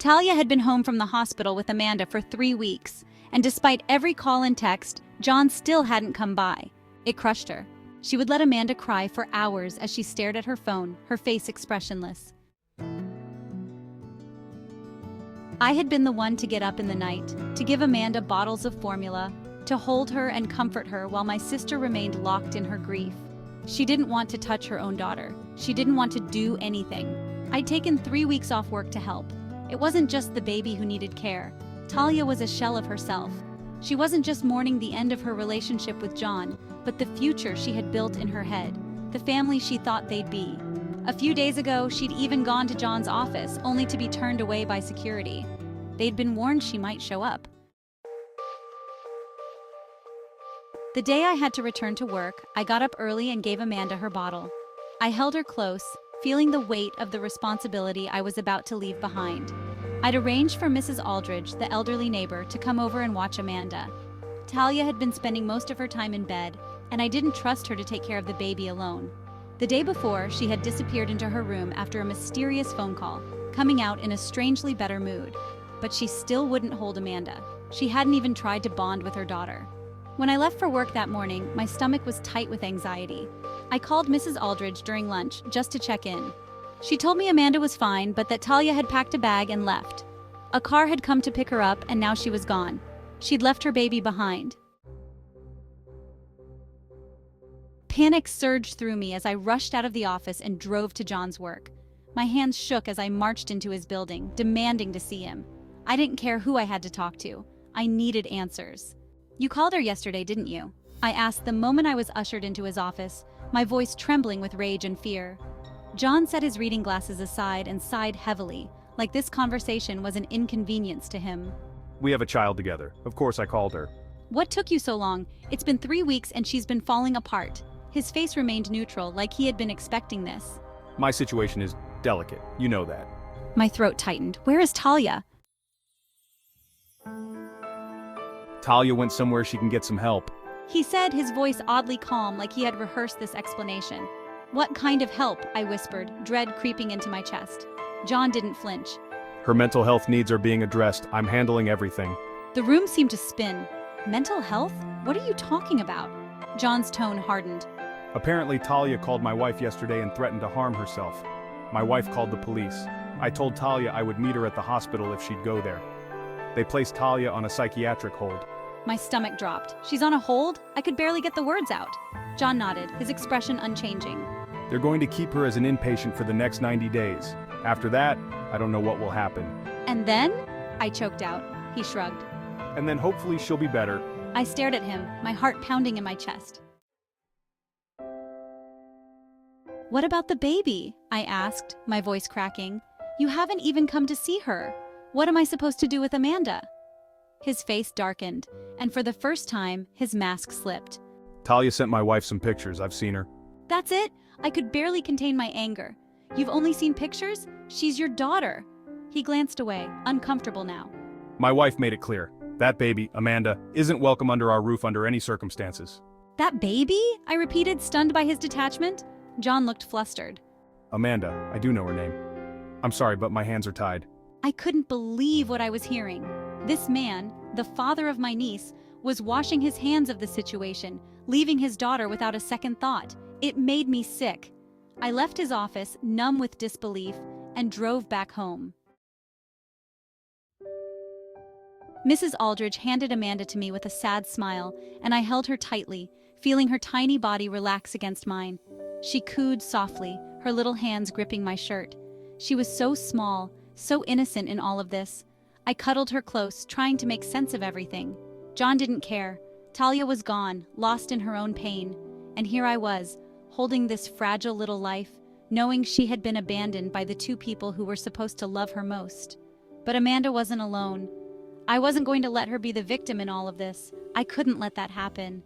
Talia had been home from the hospital with Amanda for 3 weeks, and despite every call and text, John still hadn't come by. It crushed her. She would let Amanda cry for hours as she stared at her phone, her face expressionless. I had been the one to get up in the night, to give Amanda bottles of formula, to hold her and comfort her while my sister remained locked in her grief. She didn't want to touch her own daughter. She didn't want to do anything. I'd taken 3 weeks off work to help. It wasn't just the baby who needed care. Talia was a shell of herself. She wasn't just mourning the end of her relationship with John, but the future she had built in her head, the family she thought they'd be. A few days ago, she'd even gone to John's office, only to be turned away by security. They'd been warned she might show up. The day I had to return to work, I got up early and gave Amanda her bottle. I held her close, feeling the weight of the responsibility I was about to leave behind. I'd arranged for Mrs. Aldridge, the elderly neighbor, to come over and watch Amanda. Talia had been spending most of her time in bed, and I didn't trust her to take care of the baby alone. The day before, she had disappeared into her room after a mysterious phone call, coming out in a strangely better mood. But she still wouldn't hold Amanda. She hadn't even tried to bond with her daughter. When I left for work that morning, my stomach was tight with anxiety. I called Mrs. Aldridge during lunch just to check in. She told me Amanda was fine, but that Talia had packed a bag and left. A car had come to pick her up, and now she was gone. She'd left her baby behind. Panic surged through me as I rushed out of the office and drove to John's work. My hands shook as I marched into his building, demanding to see him. I didn't care who I had to talk to. I needed answers. "You called her yesterday, didn't you?" I asked the moment I was ushered into his office, my voice trembling with rage and fear. John set his reading glasses aside and sighed heavily, like this conversation was an inconvenience to him. "We have a child together. Of course I called her." "What took you so long? It's been 3 weeks and she's been falling apart." His face remained neutral, like he had been expecting this. "My situation is delicate. You know that." My throat tightened. "Where is Talia?" "Talia went somewhere she can get some help." He said, his voice oddly calm, like he had rehearsed this explanation. "What kind of help?" I whispered, dread creeping into my chest. John didn't flinch. "Her mental health needs are being addressed. I'm handling everything." The room seemed to spin. "Mental health? What are you talking about?" John's tone hardened. "Apparently Talia called my wife yesterday and threatened to harm herself. My wife called the police. I told Talia I would meet her at the hospital if she'd go there. They placed Talia on a psychiatric hold." My stomach dropped. "She's on a hold?" I could barely get the words out. John nodded, his expression unchanging. "They're going to keep her as an inpatient for the next 90 days. After that, I don't know what will happen." "And then?" I choked out. He shrugged. "And then hopefully she'll be better." I stared at him, my heart pounding in my chest. "What about the baby?" I asked, my voice cracking. "You haven't even come to see her. What am I supposed to do with Amanda?" His face darkened, and for the first time, his mask slipped. "Talia sent my wife some pictures. I've seen her." "That's it?" I could barely contain my anger. "You've only seen pictures? She's your daughter." He glanced away, uncomfortable now. "My wife made it clear. That baby, Amanda, isn't welcome under our roof under any circumstances." "That baby?" I repeated, stunned by his detachment. John looked flustered. "Amanda, I do know her name. I'm sorry, but my hands are tied." I couldn't believe what I was hearing. This man, the father of my niece, was washing his hands of the situation, leaving his daughter without a second thought. It made me sick. I left his office, numb with disbelief, and drove back home. Mrs. Aldridge handed Amanda to me with a sad smile, and I held her tightly, feeling her tiny body relax against mine. She cooed softly, her little hands gripping my shirt. She was so small, so innocent in all of this. I cuddled her close, trying to make sense of everything. John didn't care. Talia was gone, lost in her own pain. And here I was, holding this fragile little life, knowing she had been abandoned by the two people who were supposed to love her most. But Amanda wasn't alone. I wasn't going to let her be the victim in all of this. I couldn't let that happen.